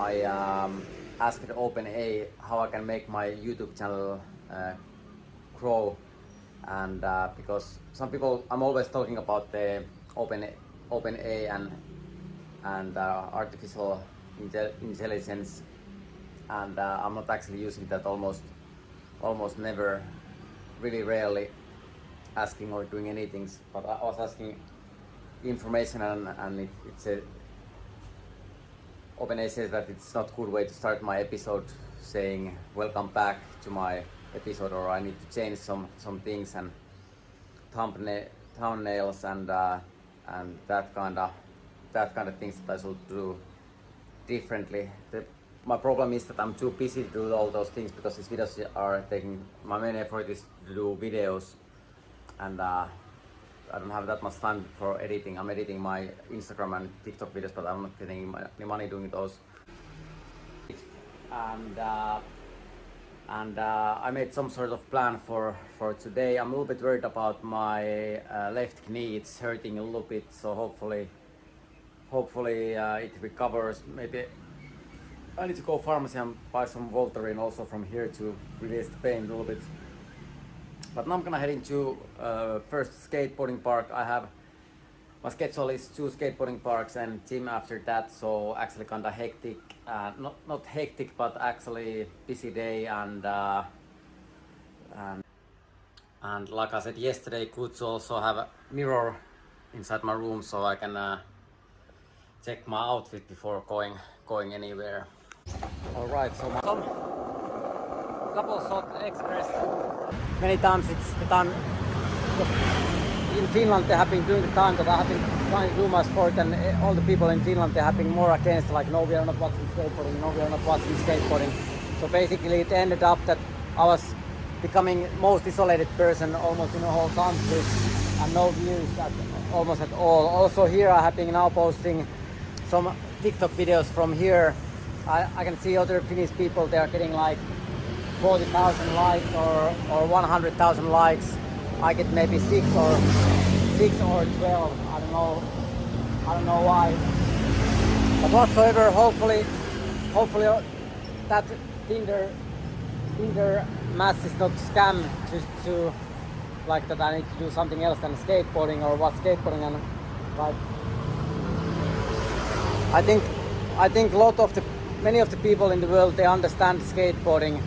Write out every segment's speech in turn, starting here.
I asked OpenAI how I can make my YouTube channel grow, and because some people, I'm always talking about the OpenAI and artificial intelligence, and I'm not actually using that almost never, really rarely asking or doing anything. But I was asking information, and it's a OpenAI says that it's not a good way to start my episode saying welcome back to my episode, or I need to change some things and thumbnails and that kind of things that I should do differently. My problem is that I'm too busy to do all those things, because these videos are taking, my main effort is to do videos, and I don't have that much time for editing. I'm editing my Instagram and TikTok videos, but I'm not getting any money doing those. And I made some sort of plan for today. I'm a little bit worried about my left knee. It's hurting a little bit, so hopefully it recovers. Maybe I need to go pharmacy and buy some Voltaren also from here to release the pain a little bit. But now I'm gonna head into first skateboarding park. I have my schedule is 2 skateboarding parks and gym after that, so actually kinda hectic. Not hectic, but actually busy day, and like I said yesterday, good to also have a mirror inside my room so I can check my outfit before going anywhere. All right, so my couple shot express. Many times it's the time in Finland they have been doing the time that I have been trying to do my sport, and all the people in Finland they have been more against, like, no, we are not watching skateboarding, no, we are not watching skateboarding. So basically it ended up that I was becoming most isolated person almost in the whole country, and no views almost at all. Also here I have been now posting some TikTok videos from here. I can see other Finnish people, they are getting like 40,000 likes or 100,000 likes. I get maybe 6 or 12. I don't know why. But whatsoever, hopefully that Tinder match is not scam to like that I need to do something else than skateboarding or what skateboarding, and like I think many of the people in the world, they understand skateboarding,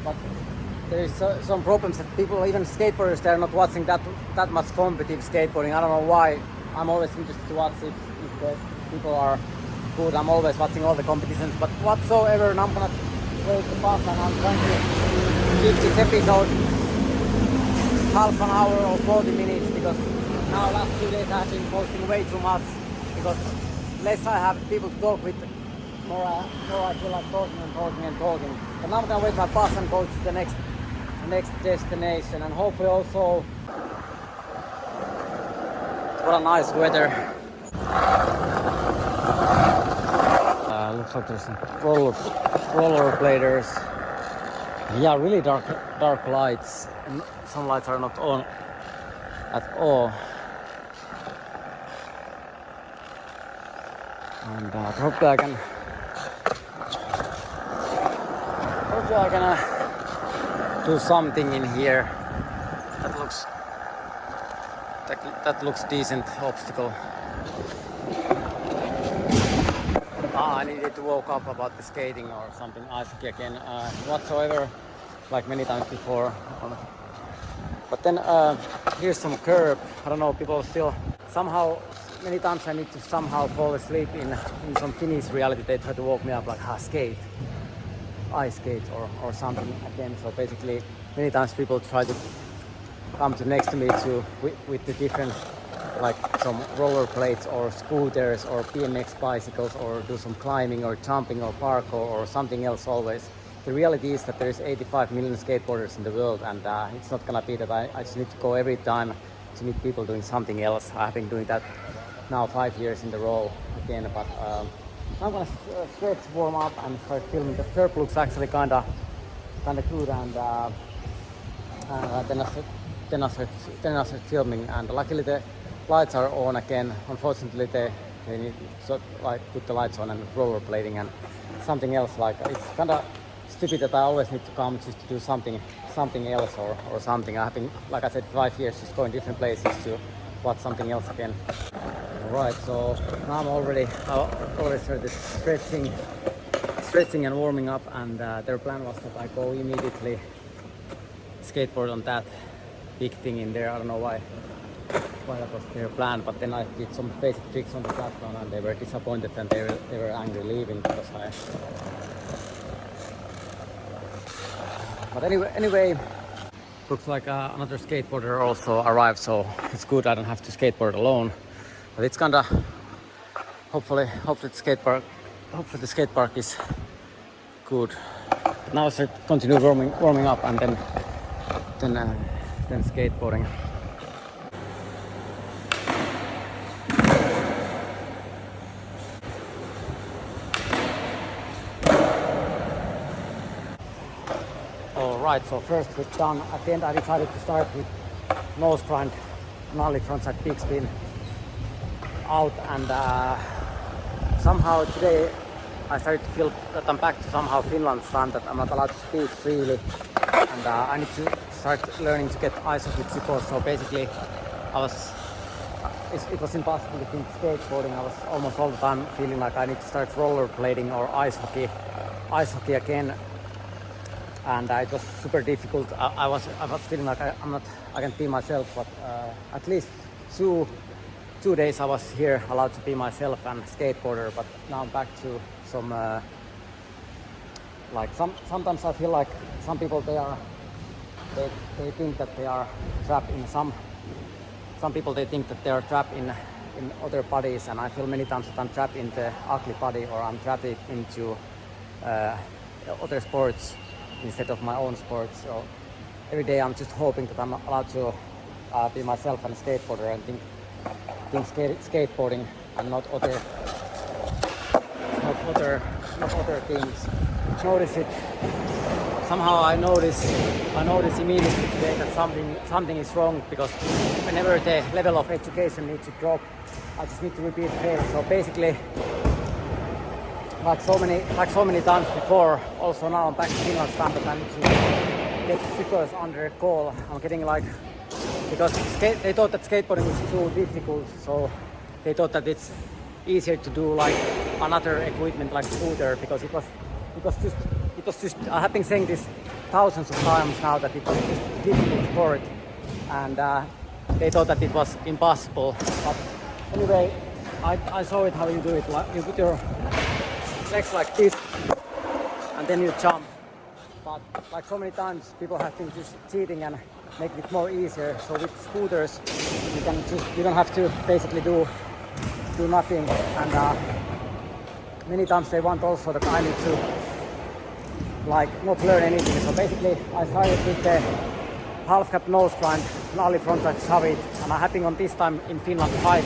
but there is some problems that people, even skateboarders, they're not watching that much competitive skateboarding. I don't know why. I'm always interested to watch if the people are good. I'm always watching all the competitions, but whatsoever, and I'm gonna wait the bus, and I'm trying to keep this episode half an hour or 40 minutes, because now last 2 days I have been posting way too much, because less I have people to talk with, more I feel like talking. But now I'm gonna wait my bus and go to the next destination, and hopefully also, what a nice weather. Looks like there's some rollerbladers. Yeah, really dark lights, and some lights are not on at all. And probably I can do something in here. That looks decent obstacle. I needed to woke up about the skating or something, ice hockey again, whatsoever, like many times before. But then here's some curb. I don't know, people still somehow, many times I need to somehow fall asleep in some Finnish reality. They try to woke me up like, skate, ice skate or something again. So basically many times people try to come to next to me with the different, like some rollerblades or scooters or BMX bicycles, or do some climbing or jumping or parkour or something else always. The reality is that there is 85 million skateboarders in the world, and it's not gonna be that I just need to go every time to meet people doing something else. I've been doing that now 5 years in a row again, but I'm gonna stretch, warm up and start filming. The curb looks actually kinda good, and then I start filming, and luckily the lights are on again. Unfortunately the they need so like put the lights on and rollerblading and something else. Like it's kind of stupid that I always need to come just to do something else or something. I have been, like I said, 5 years just going different places to watch something else again. Alright, so now I already started stretching and warming up, and their plan was that I go immediately skateboard on that big thing in there. I don't know why that was their plan, but then I did some basic tricks on the platform and they were disappointed and they were angry leaving because But anyway, looks like another skateboarder also arrived, so it's good I don't have to skateboard alone. But it's kinda hopefully the skate park is good. Now I continue warming up and then skateboarding. Alright, so first we're done. At the end I decided to start with nose grind, nollie frontside big spin out, and somehow today I started to feel that I'm back to somehow Finland's time, that I'm not allowed to speak freely, and I need to start learning to get ice hockey psykoosi. So basically it was impossible to think skateboarding. I was almost all the time feeling like I need to start rollerblading or ice hockey again, and it was super difficult. I was feeling like I can't be myself, but at least two days I was here allowed to be myself and skateboarder, but now I'm back to some sometimes I feel like some people they think that they are trapped in some people they think that they are trapped in other bodies, and I feel many times that I'm trapped in the ugly body, or I'm trapped into other sports instead of my own sport. So every day I'm just hoping that I'm allowed to be myself and a skateboarder and think skateboarding and not other things. Notice it. Somehow I notice immediately today that something is wrong, because whenever the level of education needs to drop, I just need to repeat fail. So basically, like so many times before, also now I'm back to Finland's time, that I need to get psykoosi under call. I'm getting because they thought that skateboarding was too difficult, so they thought that it's easier to do like another equipment like scooter, because it was just I have been saying this thousands of times now that it was just a difficult sport, and they thought that it was impossible. But anyway, I saw it how you do it. Like you put your legs like this and then you jump. But like so many times people have been just cheating and making it more easier. So with scooters you don't have to basically do nothing, and many times they want also that I need to like not learn anything. So basically I started with the half cap nose grind, nollie frontside shove it, and I have been on this time in Finland 5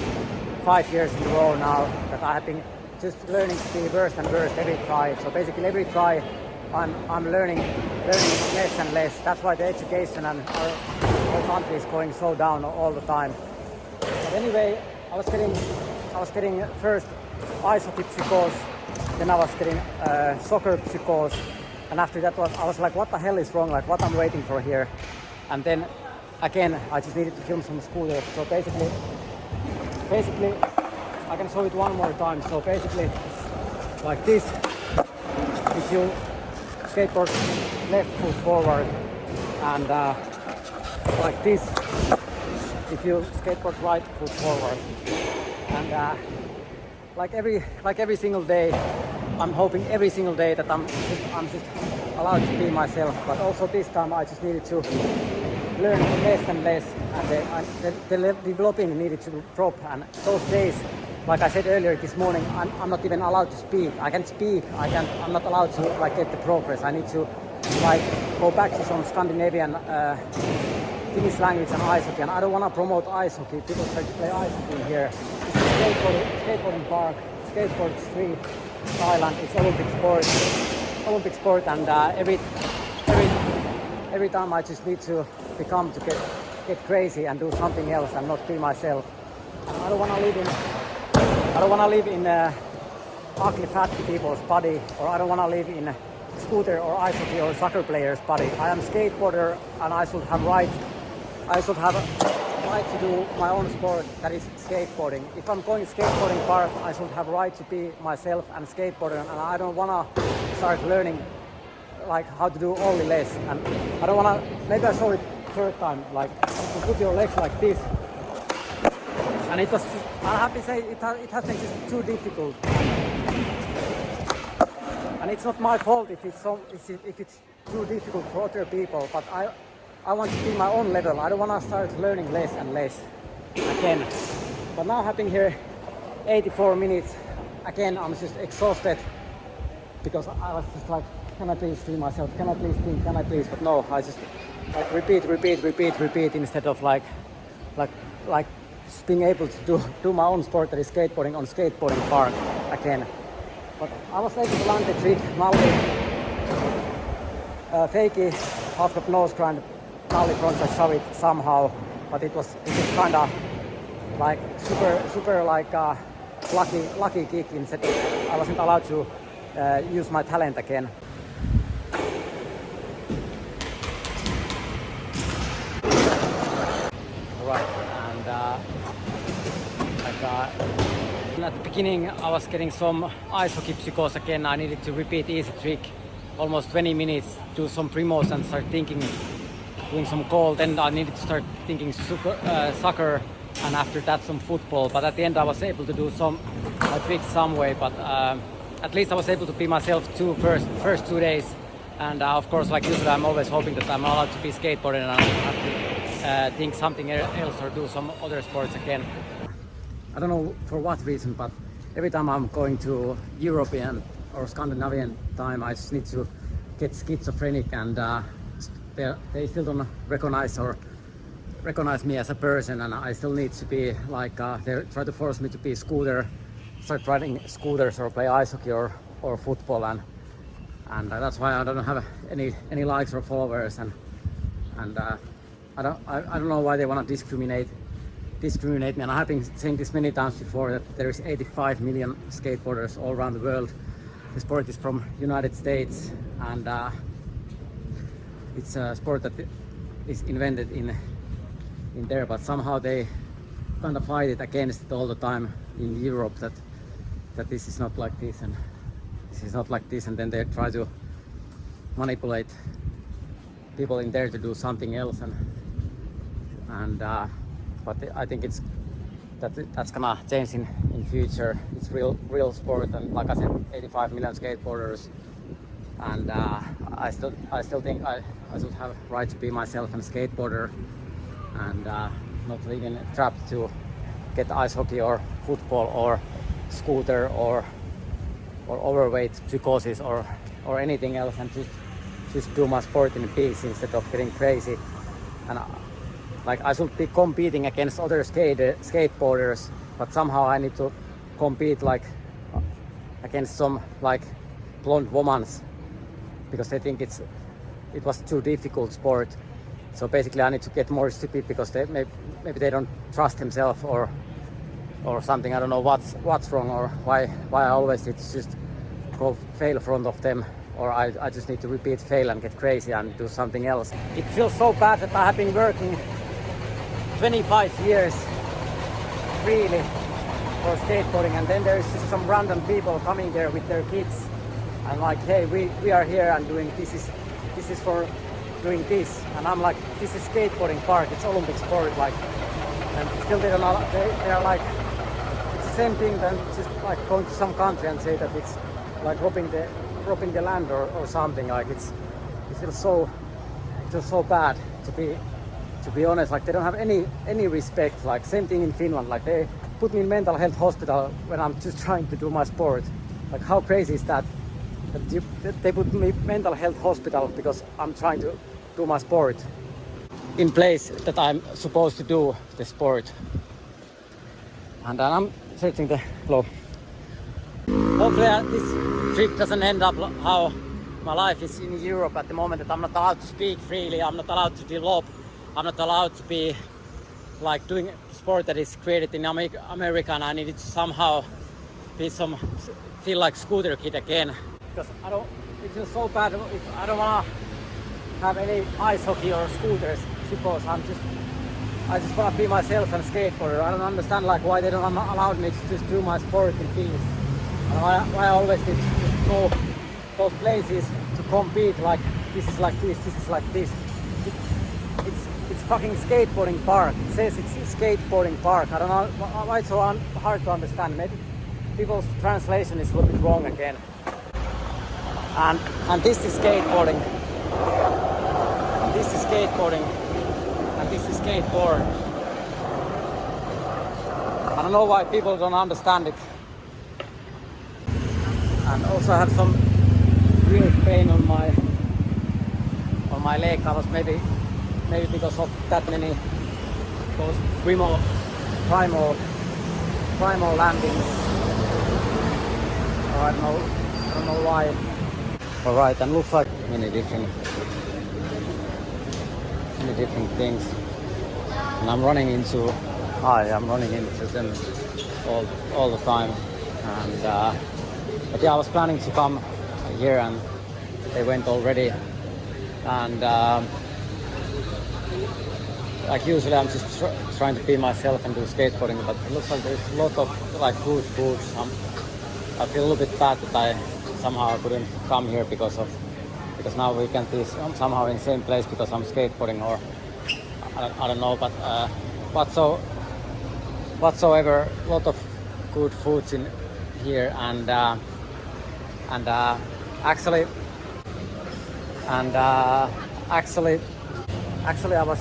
years in a row now, that I have been just learning to be worse and worse every try. So basically every try I'm learning less and less. That's why the education and our country is going so down all the time. But anyway, I was getting first ice hockey psykoosi, then I was getting soccer psykoosi, and after that I was like, what the hell is wrong? Like, what I'm waiting for here? And then again I just needed to film some scooters. So basically I can show it one more time. So basically like this, if you skateboard left foot forward, and like this if you skateboard right foot forward, and like every single day I'm hoping every single day that I'm just allowed to be myself. But also this time I just needed to learn less and less, and the developing needed to drop. And those days, like I said earlier this morning, I'm not even allowed to speak. I can speak, I'm not allowed to like get the progress. I need to like go back to some Scandinavian Finnish language and ice hockey, and I don't want to promote ice hockey. People try to play ice hockey here. It's skateboarding park, skateboard street, Thailand. It's Olympic sport, and every time I just need to get crazy and do something else and not be myself. And I don't want to live I don't want to live in ugly fat people's body, or I don't want to live in scooter or ice hockey or soccer player's body. I am skateboarder and I should have right to do my own sport, that is skateboarding. If I'm going skateboarding park, I should have right to be myself and skateboarder, and I don't want to start learning like how to do only less. And I don't want to, maybe I saw it third time, like you put your legs like this. And it was, I have to say, it has been just too difficult. And it's not my fault if it's too difficult for other people, but I want to be my own level. I don't want to start learning less and less again. But now having here 84 minutes, again I'm just exhausted because I was just like, can I please see myself? Can I please think? Can I please? But no, I just like repeat instead of like just being able to do my own sport, that is skateboarding on skateboarding park again. But I was able to land the trick, nollie, fakie, half the nose grind, nollie front and shove it somehow. But it was kind of like super like lucky kick. Instead I wasn't allowed to use my talent again. Alright, and at the beginning I was getting some ice hockey psychoosi again. I needed to repeat easy trick, almost 20 minutes, do some primos and start thinking, doing some goal. Then I needed to start thinking soccer, and after that some football. But at the end I was able to do some tricks some way, but at least I was able to be myself first 2 days. And of course, like usually, I'm always hoping that I'm allowed to be skateboarding and I don't have to think something else or do some other sports again. I don't know for what reason, but every time I'm going to European or Scandinavian time, I just need to get schizophrenic, and they still don't recognize me as a person, and I still need to be like they try to force me to be start riding scooters or play ice hockey or football, and that's why I don't have any likes or followers, and I don't know why they want to discriminate me. And I have been saying this many times before, that there is 85 million skateboarders all around the world. The sport is from United States, and it's a sport that is invented in there, but somehow they kind of fight it against it all the time in Europe, that this is not like this and this is not like this, and then they try to manipulate people in there to do something else, but I think that's gonna change in future. It's real sport, and like I said, 85 million skateboarders, and I still think I should have right to be myself and skateboarder, and not living trapped to get ice hockey or football or scooter or overweight psychoosis or anything else, and just do my sport in peace instead of getting crazy. And like I should be competing against other skateboarders, but somehow I need to compete like against some like blonde women because they think it was too difficult sport. So basically I need to get more stupid because maybe they don't trust themselves or something. I don't know what's wrong, or why I always need to just go fail in front of them, or I just need to repeat fail and get crazy and do something else. It feels so bad that I have been working 25 years really for skateboarding, and then there's just some random people coming there with their kids and like, hey, we are here and doing this is for doing this, and I'm like, this is skateboarding park, it's Olympic sport, like, and still they are like, it's the same thing than just like going to some country and say that it's like robbing the land or something. Like it feels so bad to be honest. Like they don't have any respect. Like same thing in Finland. Like they put me in mental health hospital when I'm just trying to do my sport. Like how crazy is that? That they put me in mental health hospital because I'm trying to do my sport in place that I'm supposed to do the sport. And I'm searching the globe. Hopefully this trip doesn't end up how my life is in Europe at the moment, that I'm not allowed to speak freely, I'm not allowed to develop, I'm not allowed to be like doing sport that is created in America, and I needed to somehow feel like scooter kid again. Because it feels so bad if I don't wanna have any ice hockey or scooters because I just wanna be myself and skateboarder. I don't understand like why they don't allow me to just do my sport in peace. And why I always need to go those places to compete like this is like this is like this. It's fucking skateboarding park. It says it's skateboarding park. I don't know why it's so hard to understand. Maybe people's translation is a little bit wrong again. And this is skateboarding. And this is skateboarding. And this is skateboard. I don't know why people don't understand it. And also I have some weird pain on my leg. I was maybe because of that many those primal landings. I don't know why. Alright, and looks like many different things. And I'm running into them all the time. And but yeah, I was planning to come here and they went already. And like usually I'm just trying to be myself and do skateboarding, but it looks like there's a lot of like good foods. I feel a little bit bad that I somehow couldn't come here because now we can be somehow in the same place because I'm skateboarding, or I don't know, but whatsoever, a lot of good foods in here, and actually I was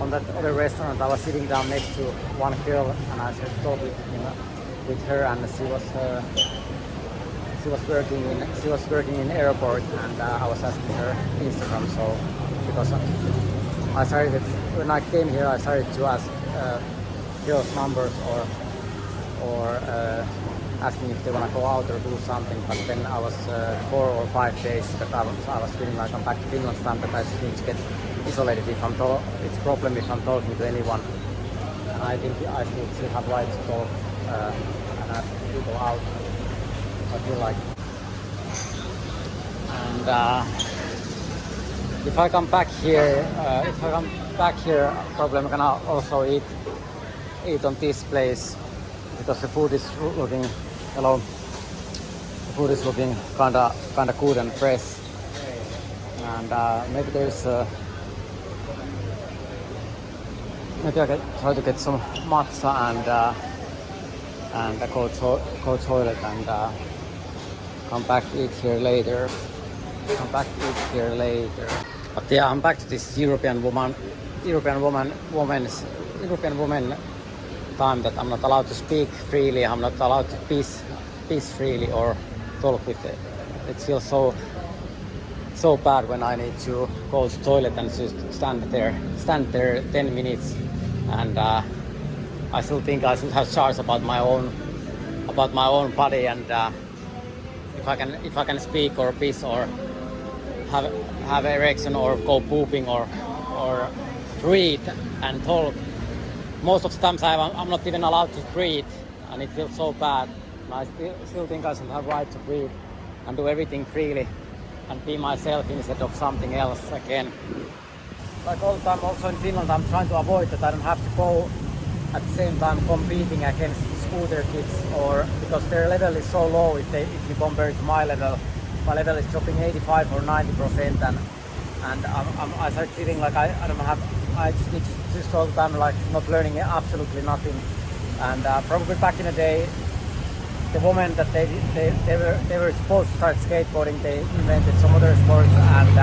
on that other restaurant. I was sitting down next to one girl, and I started talking with her, and she was working in airport, and I was asking her Instagram. So because I started when I came here, I started to ask girls' numbers or asking if they want to go out or do something. But then I was 4 or 5 days that I was feeling like I'm back to Finland time, that I just need to get isolated if it's a problem if I'm talking to anyone. And I think I should have right to talk and ask people out. I feel like. And if I come back here, probably I'm gonna also eat on this place because the food is looking kinda good and fresh. And maybe there's maybe I can try to get some matcha and go toilet and come back eat here later. But yeah, I'm back to this European woman time that I'm not allowed to speak freely. I'm not allowed to piss freely or talk with it. It feels so bad when I need to go to toilet and just stand there 10 minutes, and I still think I should have charge about my own body, and if I can speak or piss or have erection or go pooping or breathe and talk. Most of the times I'm not even allowed to breathe, and it feels so bad. And I still think I should have right to breathe and do everything freely and be myself instead of something else again. Like all the time also in Finland, I'm trying to avoid that I don't have to go at the same time competing against scooter kids, or because their level is so low if you compare it to my level. My level is dropping 85 or 90%, and I start feeling like I just need to just all the time like not learning absolutely nothing. And probably back in the day, the moment that they were supposed to start skateboarding, they invented some other sports, and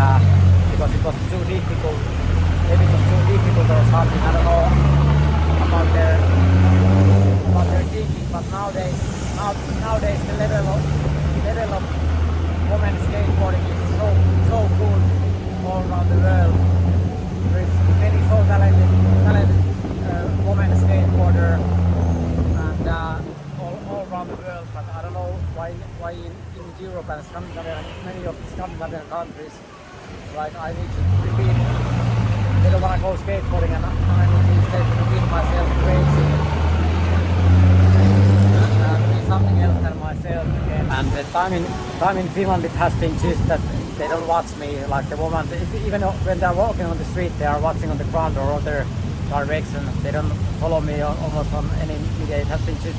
because it was too difficult, maybe it was too difficult or something, I don't know about their thinking. But nowadays the level of women's skateboarding is so good all around the world. There is many so talented women skateboarder and all around the world. But I don't know why in Europe and Scandinavia, many of the Scandinavian countries, like I need to repeat. They don't want to go skateboarding, and I need to instead repeat myself crazy. something else than myself again. And the time in Finland, it has been just that they don't watch me like the woman. Even when they're walking on the street, they are watching on the ground or other direction. They don't follow me almost on any media. It has been just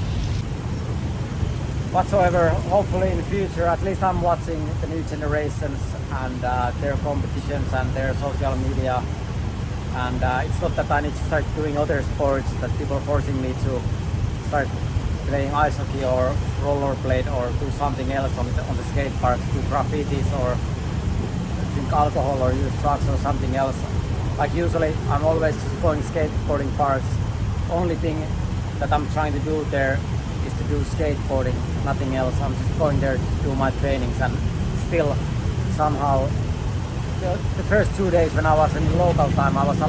whatsoever. Hopefully in the future, at least I'm watching the new generations and their competitions and their social media. And it's not that I need to start doing other sports, that people are forcing me to start playing ice hockey or rollerblade or do something else on the skate park, do graffitis or drink alcohol or use drugs or something else. Like usually I'm always just going skateboarding parks. Only thing that I'm trying to do there is to do skateboarding, nothing else. I'm just going there to do my trainings, and still somehow the first 2 days when I was in local time, I was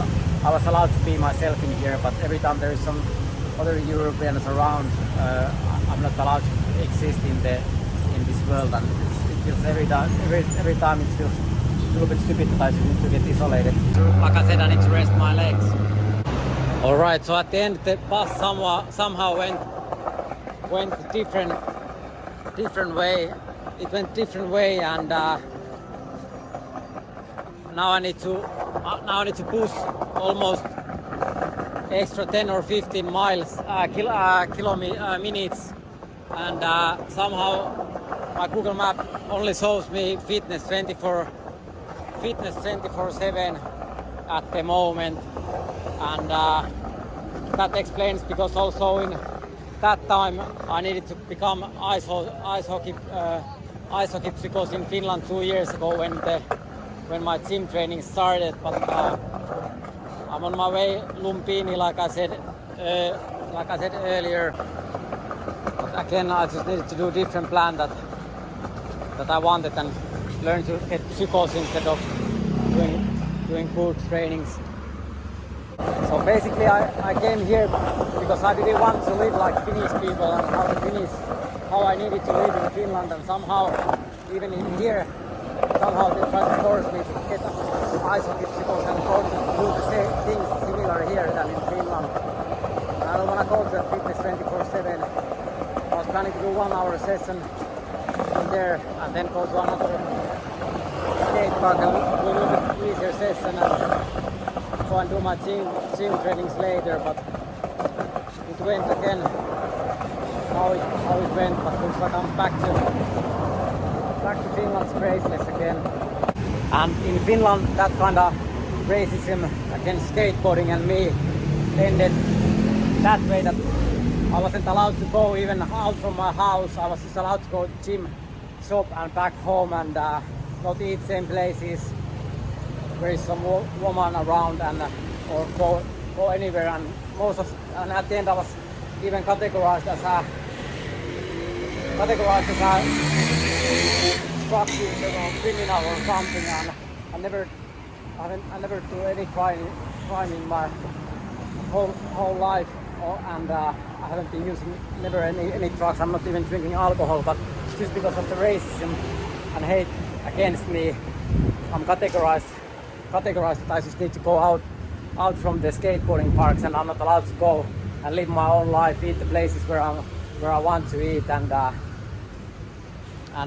allowed to be myself in here, but every time there is some other Europeans around, I'm not allowed to exist in this world, and it feels every time it feels a little bit stupid that I need to get isolated. Like I said, I need to rest my legs. Alright, so at the end the bus somehow went different way. It went different way, and now I need to push almost extra 10 or 15 miles, minutes, and somehow my Google Map only shows me fitness 24/7 at the moment, and that explains because also in that time I needed to become ice hockey psykoosi in Finland 2 years ago when my gym training started, but I'm on my way Lumpini, like I said earlier. But again, I just needed to do a different plan that I wanted, and learn to get psykoosi instead of doing good trainings. So basically I came here because I didn't want to live like Finnish people and how I needed to live in Finland, and somehow even in here somehow they try to force me to get ice hockey psykoosi and go to do the same things similar here than in Finland. And I don't want to go to the fitness 24/7. I was planning to do 1 hour session in there and then go to another skate park and do a little bit easier session and go and do my gym trainings later, but it went again how it went, but looks like I'm back to Finland's craziness again. And in Finland that kind of racism against skateboarding and me ended that way that I wasn't allowed to go even out from my house. I was just allowed to go to gym, shop and back home, and not eat same places where is some woman around, and or go anywhere. And at the end I was even categorized as a drug user or criminal or something, and I never do any crime in my whole life, and I haven't been using never any drugs. I'm not even drinking alcohol, but just because of the racism and hate against me, I'm categorized that I just need to go out from the skateboarding parks, and I'm not allowed to go and live my own life, eat the places where I want to eat, and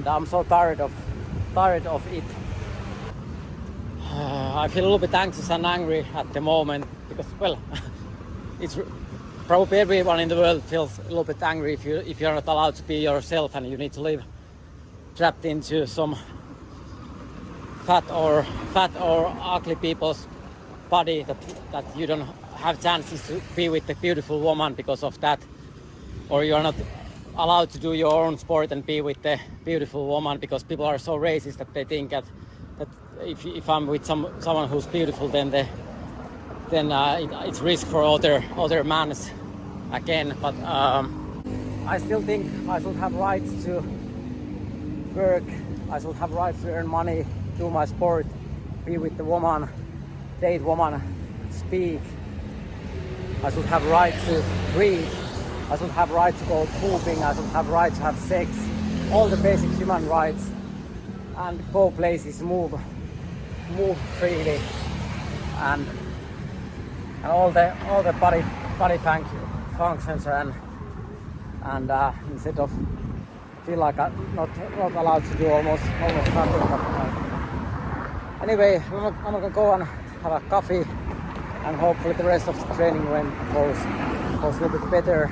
I'm so tired of it. I feel a little bit anxious and angry at the moment because, well, it's probably everyone in the world feels a little bit angry if you're not allowed to be yourself and you need to live trapped into some fat or ugly people's body that you don't have chances to be with the beautiful woman because of that, or you're not allowed to do your own sport and be with the beautiful woman because people are so racist that they think that if I'm with someone who's beautiful, then it's risk for other mans again. But I still think I should have rights to work. I should have rights to earn money, do my sport, be with the woman, date woman, speak. I should have rights to breathe. I should have rights to go pooping. I should have rights to have sex. All the basic human rights, and go places, move freely, and all the body functions, and and instead of feel like I'm not allowed to do almost nothing. But, anyway, I'm gonna go and have a coffee, and hopefully the rest of the training goes a little bit better.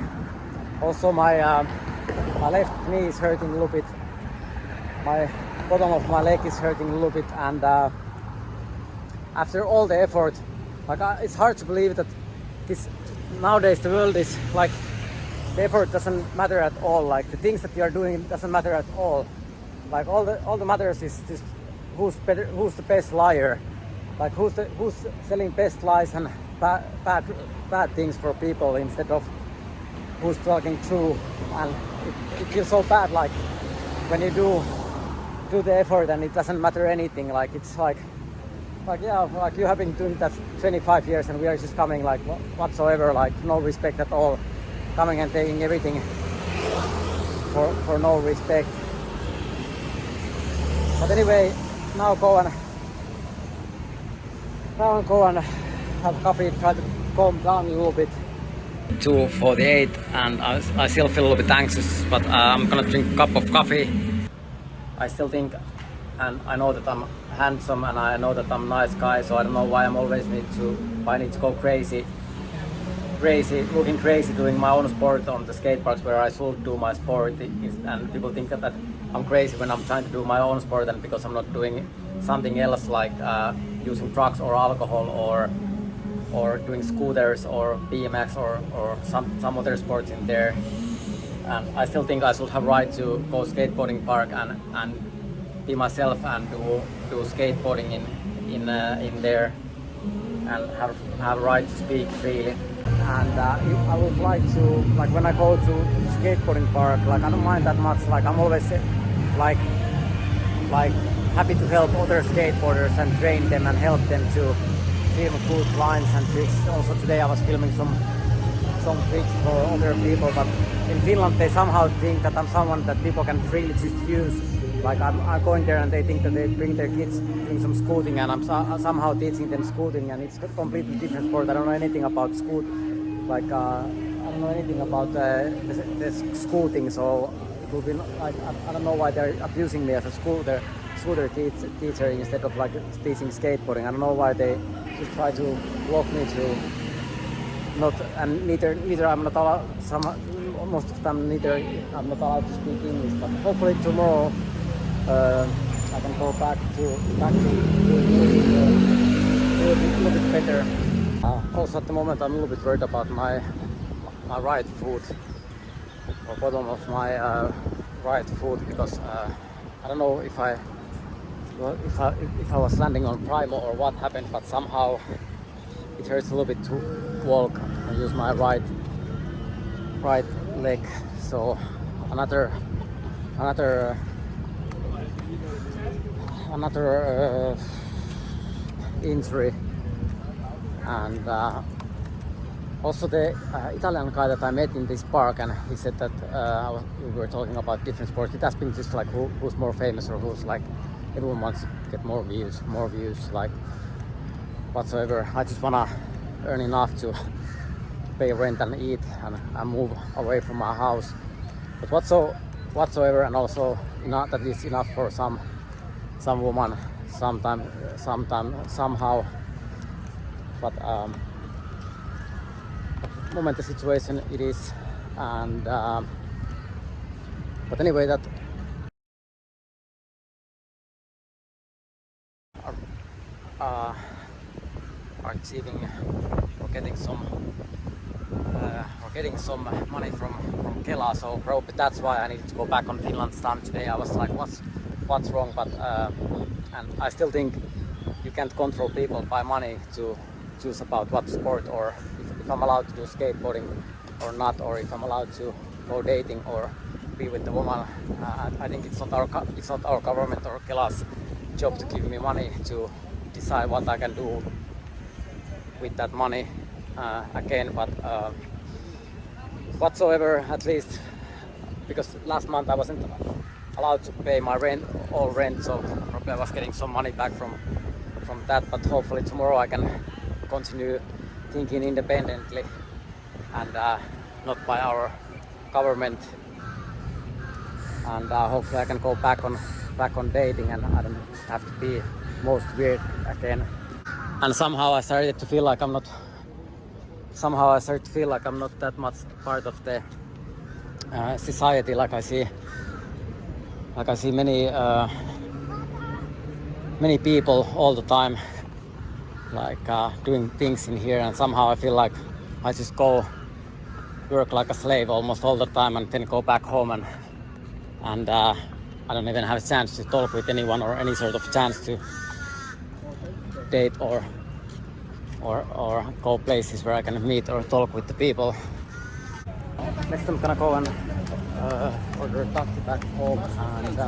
Also, my left knee is hurting a little bit. My bottom of my leg is hurting a little bit, and after all the effort, like it's hard to believe that this nowadays the world is like the effort doesn't matter at all. Like the things that you are doing doesn't matter at all. Like all the matters is just who's the best liar. Like who's selling best lies and bad things for people instead of who's talking true. And it feels so bad, like when you do the effort and it doesn't matter anything. Like it's like yeah, like you have been doing that 25 years and we are just coming like whatsoever, like no respect at all, coming and taking everything for no respect. But anyway, now go and have coffee, try to calm down a little bit. 2:48 and I still feel a little bit anxious, but I'm gonna drink a cup of coffee. I still think, and I know that I'm handsome and I know that I'm a nice guy, so I don't know why I'm always need to go crazy, looking crazy doing my own sport on the skate parks where I should do my sport, and people think that I'm crazy when I'm trying to do my own sport, and because I'm not doing something else like using drugs or alcohol or doing scooters or BMX or some other sports in there. And I still think I should have right to go skateboarding park and be myself and do skateboarding in there, and have right to speak freely. And I would like to, like when I go to skateboarding park, like I don't mind that much. Like I'm always like happy to help other skateboarders and train them and help them to film good lines and tricks. Also today I was filming some tricks for other people, but in Finland they somehow think that I'm someone that people can freely just use. Like I'm going there and they think that they bring their kids doing some scooting, and I'm somehow teaching them scooting, and it's a completely different sport. I don't know anything about scoot. Like I don't know anything about the scooting, so it will be like I don't know why they're abusing me as a scooter teacher instead of like teaching skateboarding. I don't know why they just try to block me to not, and neither I'm not allowed. Most of the time neither I'm not allowed to speak English. But hopefully tomorrow I can go back to a little bit better. Also at the moment I'm a little bit worried about my right foot, or bottom of my right foot, because I don't know if I was landing on Primo or what happened, but somehow it hurts a little bit to walk and use my right leg. So another injury. And also the Italian guy that I met in this park, and he said that we were talking about different sports. It has been just like who's more famous, or who's like everyone wants to get more views, like whatsoever. I just wanna earn enough to pay rent and eat and move away from my house. But whatsoever, and also enough, that is enough for some woman sometime somehow. But moment the situation it is, and but anyway, that are achieving or getting some money from Kela, so probably that's why I needed to go back on Finland's time today. I was like, what's wrong? But and I still think you can't control people by money to choose about what sport, or if I'm allowed to do skateboarding or not, or if I'm allowed to go dating or be with the woman. I think it's not our government or Kela's job to give me money to decide what I can do with that money again. But whatsoever, at least, because last month I wasn't allowed to pay my all rent, so probably I was getting some money back from that. But hopefully tomorrow I can continue thinking independently and not by our government, and hopefully I can go back on dating, and I don't have to be most weird again. And somehow I started to feel like I'm not that much part of the society. Like I see many people all the time, like doing things in here, and somehow I feel like I just go work like a slave almost all the time, and then go back home, and I don't even have a chance to talk with anyone, or any sort of chance to date or go places where I can meet or talk with the people. Next I'm gonna go and order a taxi back home, and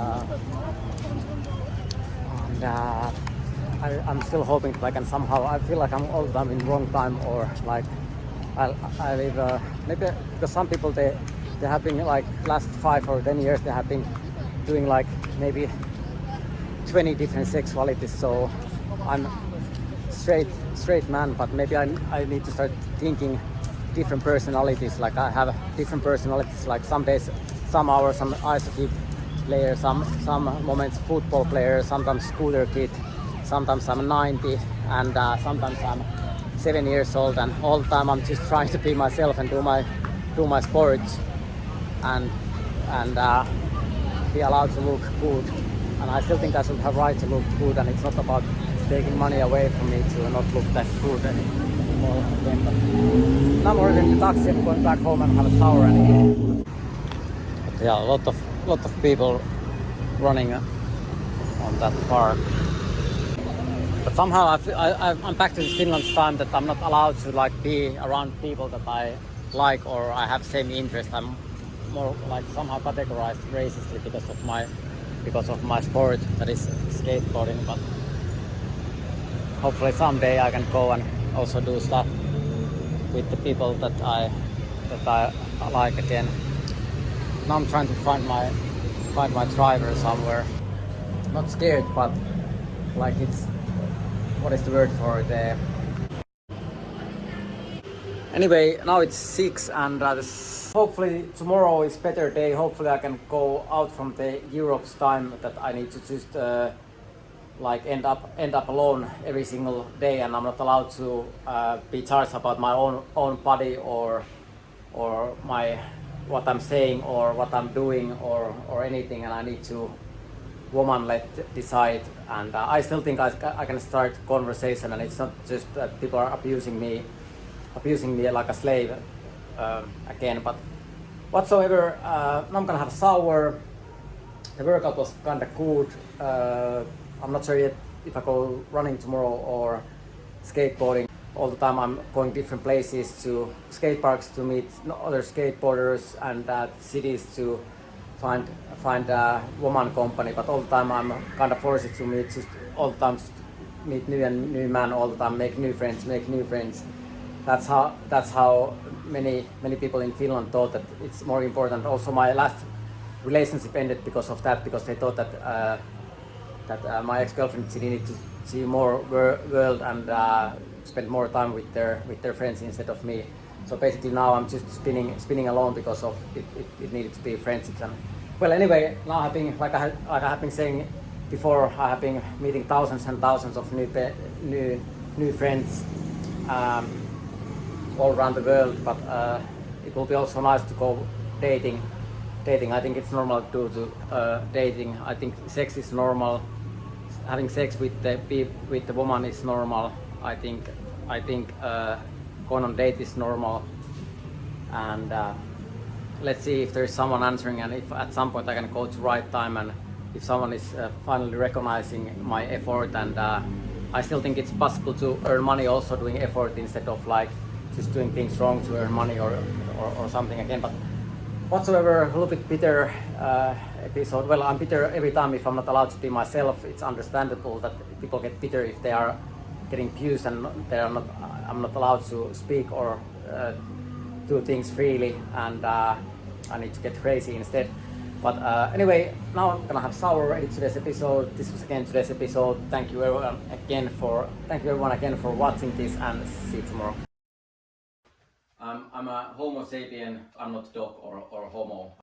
I'm still hoping that I can somehow. I feel like I'm all the time in wrong time, or like I live maybe because some people they have been like last 5 or 10 years they have been doing like maybe 20 different sexualities. So I'm straight man, but maybe I need to start thinking different personalities. Like I have different personalities. Like some days, some hours, I'm ice hockey player, some moments football player, sometimes scooter kid, sometimes I'm 90, and sometimes I'm 7 years old, and all the time I'm just trying to be myself and do my sports and be allowed to look good. And I still think I should have right to look good, and it's not about taking money away from me to not look that good anymore again. But now I'm ordering the taxi and going back home and have a shower and but yeah, a lot of people running on that park. But somehow I'm back to this Finland time that I'm not allowed to like be around people that I like or I have same interest. I'm more like somehow categorized racistly because of my sport, that is skateboarding. But hopefully someday I can go and also do stuff with the people that I like again. Now I'm trying to find my driver somewhere. Not scared, but like it's, what is the word for the... Anyway, now it's 6, and hopefully tomorrow is better day. Hopefully I can go out from the Europe's time that I need to just like end up alone every single day, and I'm not allowed to be charged about my own body or my what I'm saying or what I'm doing or anything, and I need to woman let decide. And I still think I can start conversation, and it's not just that people are abusing me like a slave again. But whatsoever, I'm gonna have a shower. The workout was kinda good. I'm not sure yet if I go running tomorrow or skateboarding. All the time I'm going different places, to skate parks to meet other skateboarders, and cities to find a woman company. But all the time I'm kind of forced to meet, just all the time just meet new man all the time, make new friends. That's how many people in Finland thought that it's more important. Also my last relationship ended because of that, because they thought that my ex-girlfriend needed to see more world and spend more time with their friends instead of me. So basically now I'm just spinning alone because of it needed to be friendships. And well, anyway, now I've been like I have been saying before, I have been meeting thousands and thousands of new friends all around the world. But it will be also nice to go dating. I think it's normal to do dating. I think sex is normal. Having sex with the woman is normal. I think going on date is normal. And let's see if there's someone answering, and if at some point I can go to right time, and if someone is finally recognizing my effort. And I still think it's possible to earn money also doing effort, instead of like just doing things wrong to earn money or something again. But whatsoever, a little bit bitter episode. Well, I'm bitter every time if I'm not allowed to be myself. It's understandable that people get bitter if they are getting views and I'm not allowed to speak or do things freely, and I need to get crazy instead. But anyway, now I'm gonna have shower ready today's episode. This was again today's episode. Thank you everyone again for watching this, and see you tomorrow. I'm I'm a Homo sapien. I'm not dog or homo.